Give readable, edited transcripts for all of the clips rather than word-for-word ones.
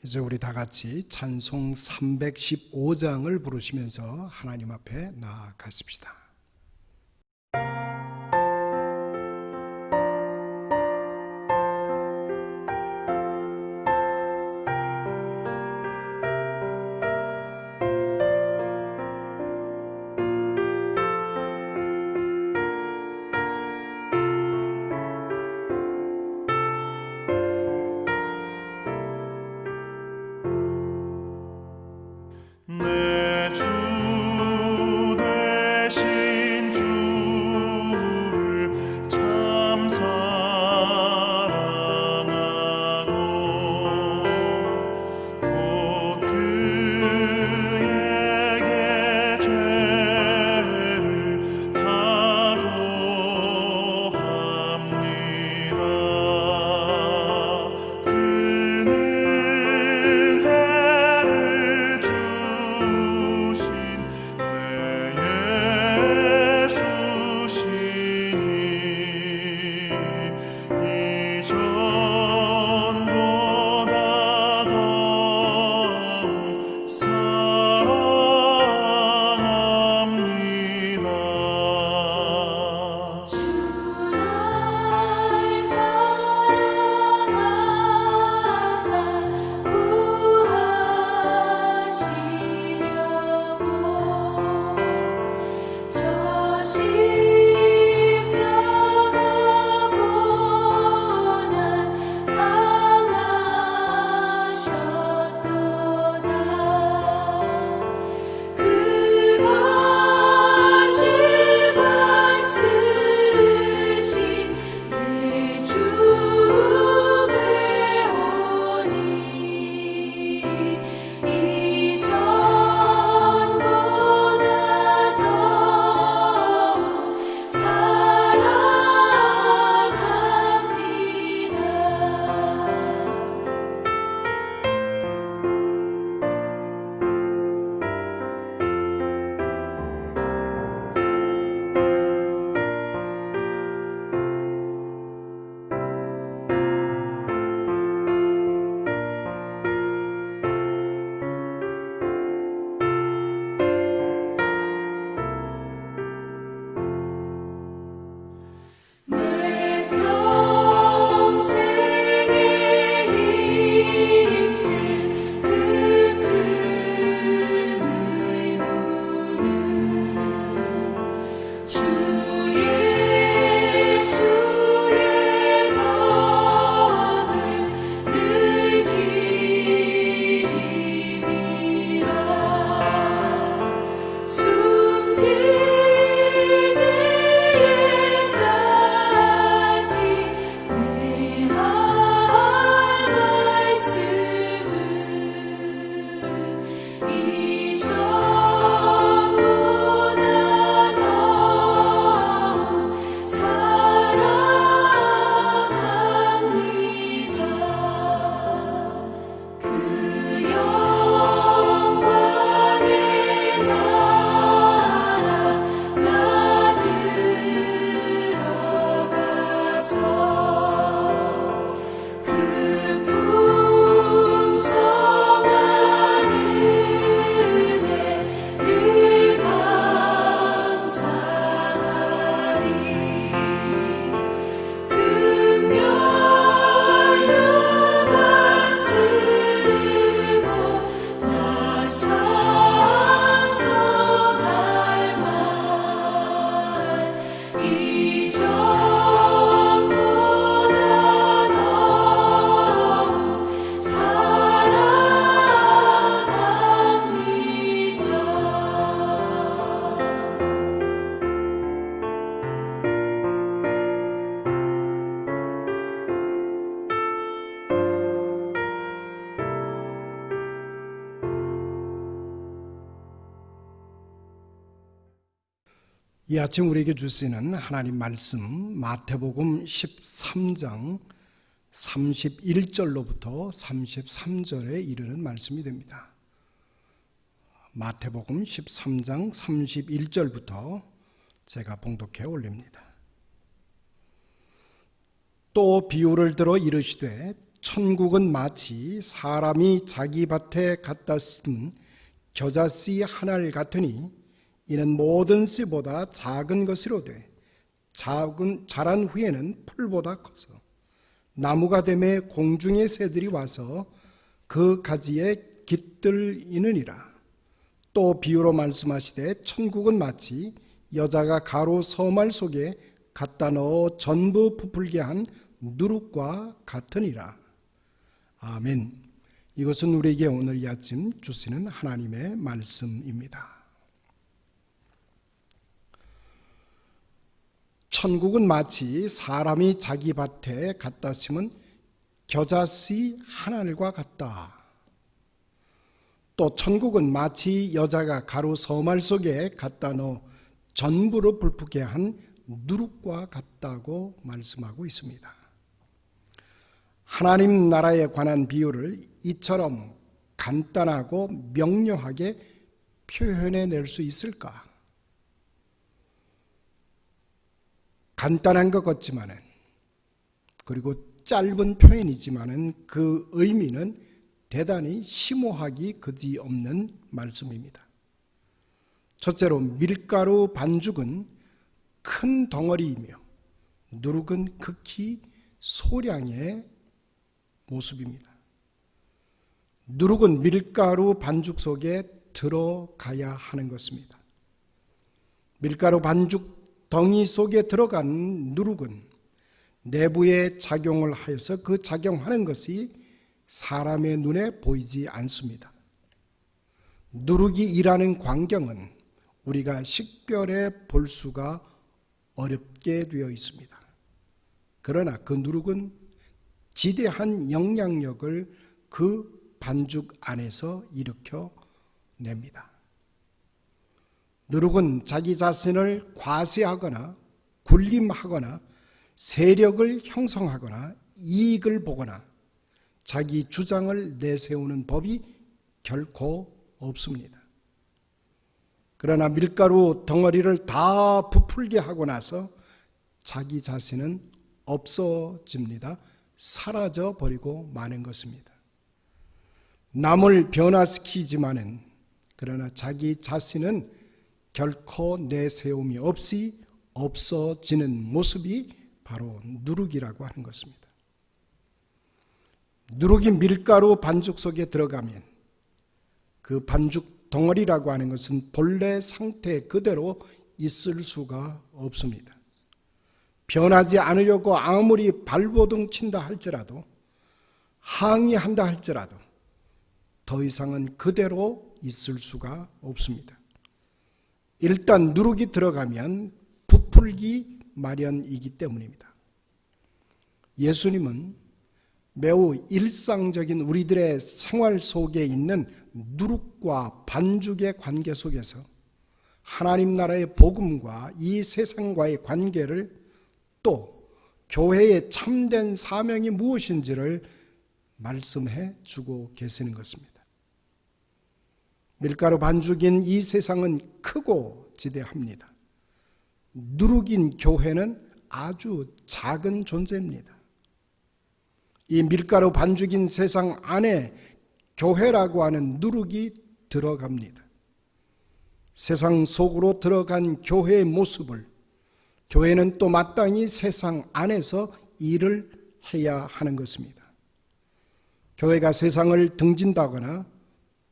이제 우리 다 같이 찬송 315장을 부르시면서 하나님 앞에 나아가십시다. 내 주 되신 주를 참 사랑하고 곧 그에게 죄를 다고합니다. 그는 해를 주신 내 예수시니 이전보다 더욱 사랑합니다. 주를 사랑하사 구하시려고 저 십자가 고난 당하셨도다. 그가 실관 쓰신 내 주 배우니 이전보다 더욱 내 평생에 힘쓸 그 큰 의무는 주 예수의 덕을 늘 기림이라. 숨질 때에까지 내 할 말씀은 이전보다 더욱 사랑합니다. 그 영광의 나라 나 들어가서 그 풍성한 은혜 늘 감사하리. 금멸류관 쓰고 나 찬송할 말 이전보다 더욱 이 아침 우리에게 주시는 하나님 말씀 마태복음 13장 31절로부터 33절에 이르는 말씀이 됩니다. 마태복음 13장 31절부터 제가 봉독해 올립니다. 또 비유를 들어 이르시되 천국은 마치 사람이 자기 밭에 갖다 심은 겨자씨 하나를 같으니 이는 모든 씨보다 작은 것이로되 자란 후에는 풀보다 커서 나무가 되매 공중의 새들이 와서 그 가지에 깃들이느니라. 또 비유로 말씀하시되 천국은 마치 여자가 가로 서말 속에 갖다 넣어 전부 부풀게 한 누룩과 같으니라. 아멘. 이것은 우리에게 오늘 이 아침 주시는 하나님의 말씀입니다. 천국은 마치 사람이 자기 밭에 갖다 심은 겨자씨 하늘과 같다. 또 천국은 마치 여자가 가루 서말 속에 갖다 넣어 전부로 불붙게 한 누룩과 같다고 말씀하고 있습니다. 하나님 나라에 관한 비유를 이처럼 간단하고 명료하게 표현해낼 수 있을까? 간단한 것 같지만은, 그리고 짧은 표현이지만은 그 의미는 대단히 심오하기 그지없는 말씀입니다. 첫째로 밀가루 반죽은 큰 덩어리이며 누룩은 극히 소량의 모습입니다. 누룩은 밀가루 반죽 속에 들어가야 하는 것입니다. 밀가루 반죽 덩이 속에 들어간 누룩은 내부에 작용을 하여서 그 작용하는 것이 사람의 눈에 보이지 않습니다. 누룩이 일하는 광경은 우리가 식별해 볼 수가 어렵게 되어 있습니다. 그러나 그 누룩은 지대한 영향력을 그 반죽 안에서 일으켜냅니다. 누룩은 자기 자신을 과시하거나 군림하거나 세력을 형성하거나 이익을 보거나 자기 주장을 내세우는 법이 결코 없습니다. 그러나 밀가루 덩어리를 다 부풀게 하고 나서 자기 자신은 없어집니다. 사라져 버리고 마는 것입니다. 남을 변화시키지만은 그러나 자기 자신은 결코 내세움이 없이 없어지는 모습이 바로 누룩이라고 하는 것입니다. 누룩이 밀가루 반죽 속에 들어가면 그 반죽 덩어리라고 하는 것은 본래 상태 그대로 있을 수가 없습니다. 변하지 않으려고 아무리 발버둥 친다 할지라도, 항의한다 할지라도 더 이상은 그대로 있을 수가 없습니다. 일단 누룩이 들어가면 부풀기 마련이기 때문입니다. 예수님은 매우 일상적인 우리들의 생활 속에 있는 누룩과 반죽의 관계 속에서 하나님 나라의 복음과 이 세상과의 관계를, 또 교회의 참된 사명이 무엇인지를 말씀해 주고 계시는 것입니다. 밀가루 반죽인 이 세상은 크고 지대합니다. 누룩인 교회는 아주 작은 존재입니다. 이 밀가루 반죽인 세상 안에 교회라고 하는 누룩이 들어갑니다. 세상 속으로 들어간 교회의 모습을 교회는 또 마땅히 세상 안에서 일을 해야 하는 것입니다. 교회가 세상을 등진다거나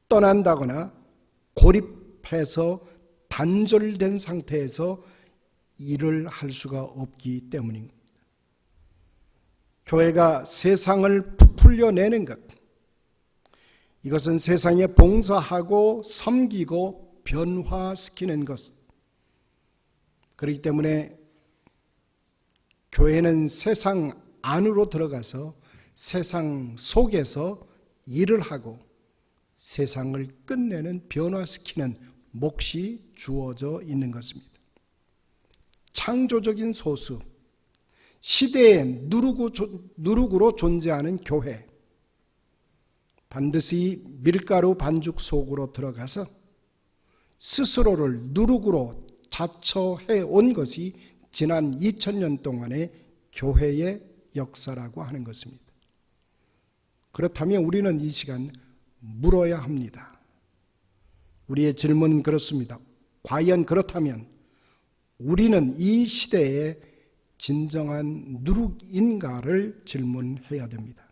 떠난다거나 고립해서 단절된 상태에서 일을 할 수가 없기 때문입니다. 교회가 세상을 부풀려내는 것, 이것은 세상에 봉사하고 섬기고 변화시키는 것, 그렇기 때문에 교회는 세상 안으로 들어가서 세상 속에서 일을 하고 세상을 끝내는, 변화시키는 몫이 주어져 있는 것입니다. 창조적인 소수, 시대의 누룩으로 존재하는 교회, 반드시 밀가루 반죽 속으로 들어가서 스스로를 누룩으로 자처해 온 것이 지난 2000년 동안의 교회의 역사라고 하는 것입니다. 그렇다면 우리는 이 시간 물어야 합니다. 우리의 질문은 그렇습니다. 과연 그렇다면 우리는 이 시대의 진정한 누룩인가를 질문해야 됩니다.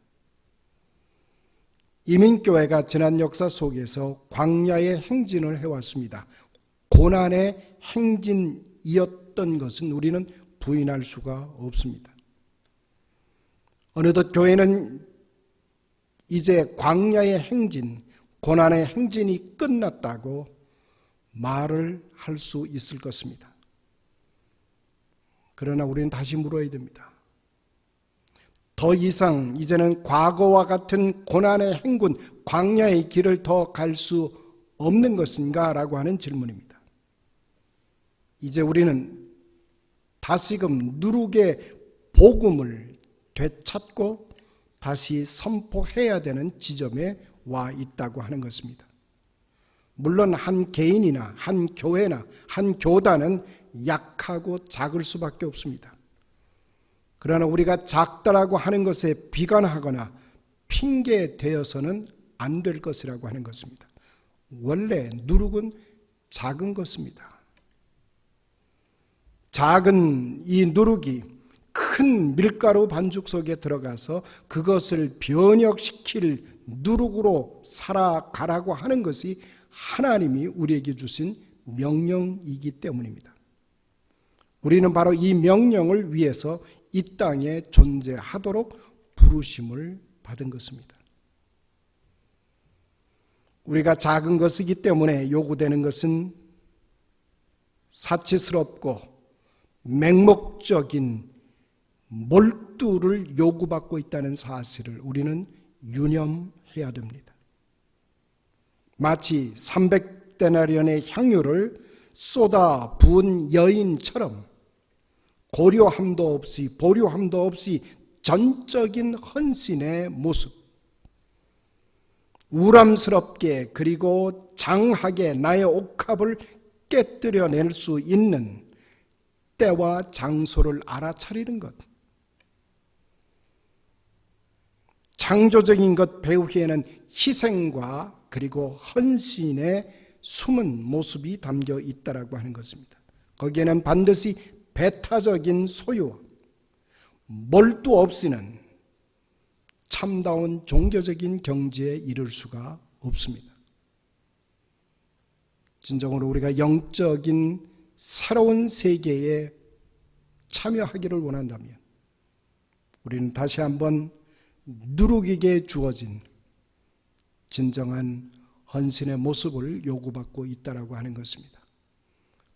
이민교회가 지난 역사 속에서 광야의 행진을 해왔습니다. 고난의 행진이었던 것은 우리는 부인할 수가 없습니다. 어느덧 교회는 이제 광야의 행진, 고난의 행진이 끝났다고 말을 할 수 있을 것입니다. 그러나 우리는 다시 물어야 됩니다. 더 이상 이제는 과거와 같은 고난의 행군, 광야의 길을 더 갈 수 없는 것인가? 라고 하는 질문입니다. 이제 우리는 다시금 누룩의 복음을 되찾고 다시 선포해야 되는 지점에 와 있다고 하는 것입니다. 물론 한 개인이나 한 교회나 한 교단은 약하고 작을 수밖에 없습니다. 그러나 우리가 작다라고 하는 것에 비관하거나 핑계대어서는 안 될 것이라고 하는 것입니다. 원래 누룩은 작은 것입니다. 작은 이 누룩이 큰 밀가루 반죽 속에 들어가서 그것을 변혁시킬 누룩으로 살아가라고 하는 것이 하나님이 우리에게 주신 명령이기 때문입니다. 우리는 바로 이 명령을 위해서 이 땅에 존재하도록 부르심을 받은 것입니다. 우리가 작은 것이기 때문에 요구되는 것은 사치스럽고 맹목적인 몰두를 요구받고 있다는 사실을 우리는 유념해야 됩니다. 마치 300데나리온의 향유를 쏟아 부은 여인처럼 고려함도 없이 보류함도 없이 전적인 헌신의 모습, 우람스럽게 그리고 장하게 나의 옥합을 깨뜨려낼 수 있는 때와 장소를 알아차리는 것, 창조적인 것 배후에는 희생과 그리고 헌신의 숨은 모습이 담겨 있다라고 하는 것입니다. 거기에는 반드시 배타적인 소유와 몰두 없이는 참다운 종교적인 경지에 이를 수가 없습니다. 진정으로 우리가 영적인 새로운 세계에 참여하기를 원한다면 우리는 다시 한번 누룩에게 주어진 진정한 헌신의 모습을 요구받고 있다라고 하는 것입니다.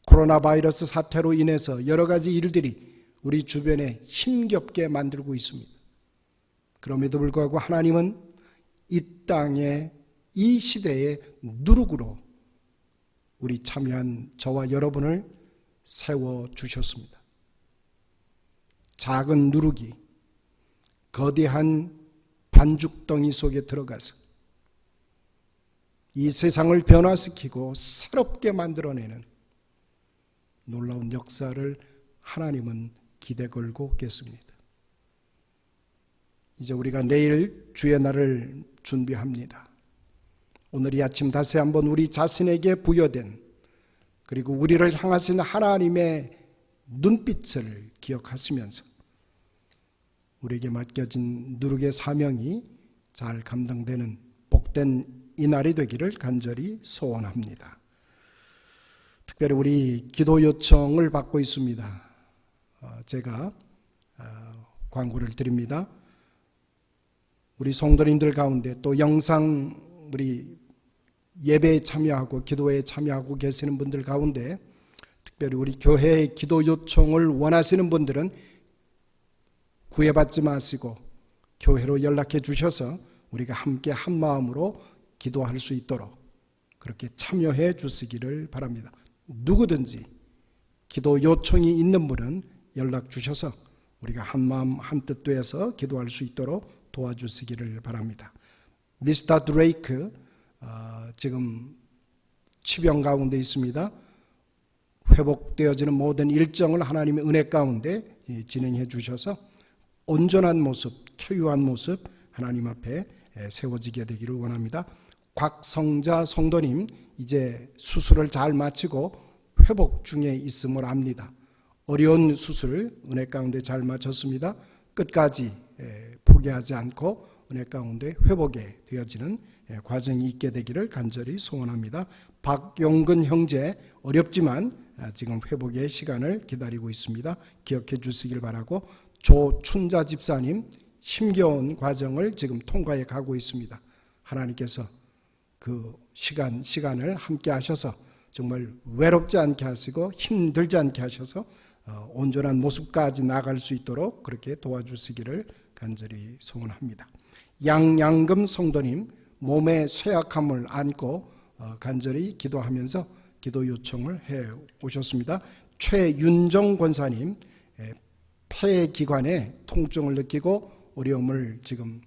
코로나 바이러스 사태로 인해서 여러 가지 일들이 우리 주변에 힘겹게 만들고 있습니다. 그럼에도 불구하고 하나님은 이 땅에 이 시대의 누룩으로 우리 참여한 저와 여러분을 세워주셨습니다. 작은 누룩이 거대한 반죽덩이 속에 들어가서 이 세상을 변화시키고 새롭게 만들어내는 놀라운 역사를 하나님은 기대 걸고 계십니다. 이제 우리가 내일 주의 날을 준비합니다. 오늘 이 아침 다시 한번 우리 자신에게 부여된 그리고 우리를 향하신 하나님의 눈빛을 기억하시면서 우리에게 맡겨진 누룩의 사명이 잘 감당되는 복된 이 날이 되기를 간절히 소원합니다. 특별히 우리 기도 요청을 받고 있습니다. 제가 광고를 드립니다. 우리 성도님들 가운데 또 영상 우리 예배에 참여하고 기도에 참여하고 계시는 분들 가운데 특별히 우리 교회의 기도 요청을 원하시는 분들은 구애받지 마시고 교회로 연락해 주셔서 우리가 함께 한 마음으로 기도할 수 있도록 그렇게 참여해 주시기를 바랍니다. 누구든지 기도 요청이 있는 분은 연락 주셔서 우리가 한 마음 한 뜻 되어서 기도할 수 있도록 도와주시기를 바랍니다. 미스터 드레이크 지금 치병 가운데 있습니다. 회복되어지는 모든 일정을 하나님의 은혜 가운데 진행해 주셔서 온전한 모습, 쾌유한 모습 하나님 앞에 세워지게 되기를 원합니다. 곽성자 성도님 이제 수술을 잘 마치고 회복 중에 있음을 압니다. 어려운 수술 은혜 가운데 잘 마쳤습니다. 끝까지 포기하지 않고 은혜 가운데 회복에 되어지는 과정이 있게 되기를 간절히 소원합니다. 박용근 형제 어렵지만 지금 회복의 시간을 기다리고 있습니다. 기억해 주시길 바라고, 조춘자 집사님 힘겨운 과정을 지금 통과해 가고 있습니다. 하나님께서 그 시간을 함께 하셔서 정말 외롭지 않게 하시고 힘들지 않게 하셔서 온전한 모습까지 나아갈 수 있도록 그렇게 도와주시기를 간절히 소원합니다. 양양금 성도님 몸의 쇠약함을 안고 간절히 기도하면서 기도 요청을 해 오셨습니다. 최윤정 권사님 폐기관에 통증을 느끼고 어려움을 지금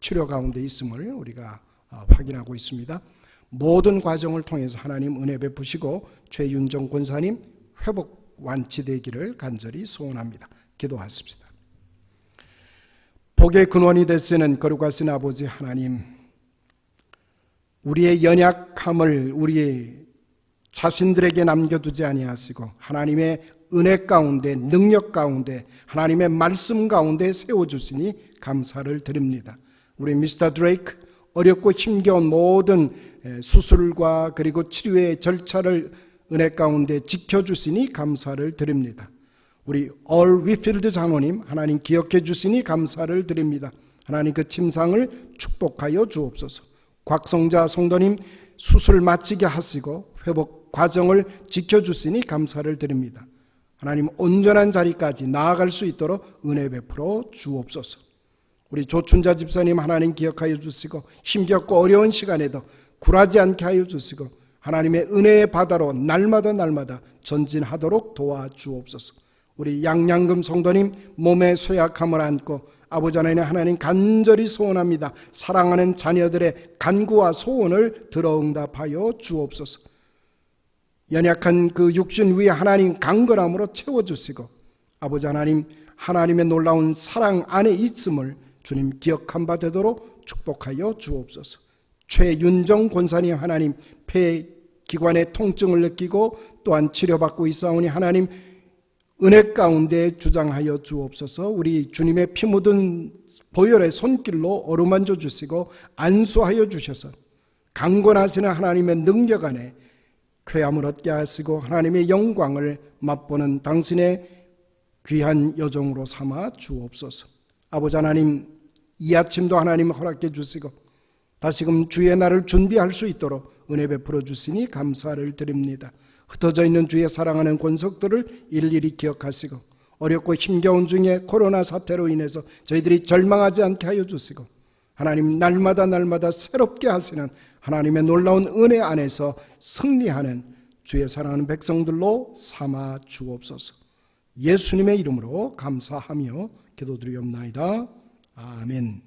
치료 가운데 있음을 우리가 확인하고 있습니다. 모든 과정을 통해서 하나님 은혜 베푸시고 최윤정 권사님 회복 완치되기를 간절히 소원합니다. 기도하십시다. 복의 근원이 되시는 거룩하신 아버지 하나님, 우리의 연약함을 우리 자신들에게 남겨두지 아니하시고 하나님의 은혜 가운데, 능력 가운데, 하나님의 말씀 가운데 세워주시니 감사를 드립니다. 우리 미스터 드레이크 어렵고 힘겨운 모든 수술과 그리고 치료의 절차를 은혜 가운데 지켜주시니 감사를 드립니다. 우리 얼 위필드 장로님 하나님 기억해 주시니 감사를 드립니다. 하나님 그 침상을 축복하여 주옵소서. 곽성자 성도님 수술 마치게 하시고 회복 과정을 지켜주시니 감사를 드립니다. 하나님 온전한 자리까지 나아갈 수 있도록 은혜 베풀어 주옵소서. 우리 조춘자 집사님 하나님 기억하여 주시고 힘겹고 어려운 시간에도 굴하지 않게 하여 주시고 하나님의 은혜의 바다로 날마다 전진하도록 도와주옵소서. 우리 양양금 성도님 몸의 쇠약함을 안고 아버지 하나님 간절히 소원합니다. 사랑하는 자녀들의 간구와 소원을 들어응답하여 주옵소서. 연약한 그 육신 위에 하나님 강건함으로 채워주시고 아버지 하나님의 놀라운 사랑 안에 있음을 주님 기억한 바 되도록 축복하여 주옵소서. 최윤정 권사님 하나님 폐기관의 통증을 느끼고 또한 치료받고 있사오니 하나님 은혜 가운데 주장하여 주옵소서. 우리 주님의 피 묻은 보혈의 손길로 어루만져 주시고 안수하여 주셔서 강건하시는 하나님의 능력 안에 쾌함을 얻게 하시고 하나님의 영광을 맛보는 당신의 귀한 여종으로 삼아 주옵소서. 아버지 하나님 이 아침도 하나님 허락해 주시고 다시금 주의 날을 준비할 수 있도록 은혜 베풀어 주시니 감사를 드립니다. 흩어져 있는 주의 사랑하는 권속들을 일일이 기억하시고 어렵고 힘겨운 중에 코로나 사태로 인해서 저희들이 절망하지 않게 하여 주시고 하나님 날마다 새롭게 하시는 하나님의 놀라운 은혜 안에서 승리하는 주의 사랑하는 백성들로 삼아 주옵소서. 예수님의 이름으로 감사하며 기도드리옵나이다. 아멘.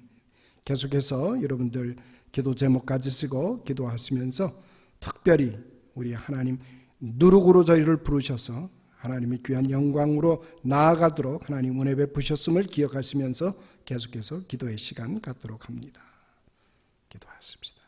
계속해서 여러분들 기도 제목 가지시고 기도하시면서 특별히 우리 하나님 누룩으로 저희를 부르셔서 하나님의 귀한 영광으로 나아가도록 하나님 은혜 베푸셨음을 기억하시면서 계속해서 기도의 시간 갖도록 합니다. 기도하십시다.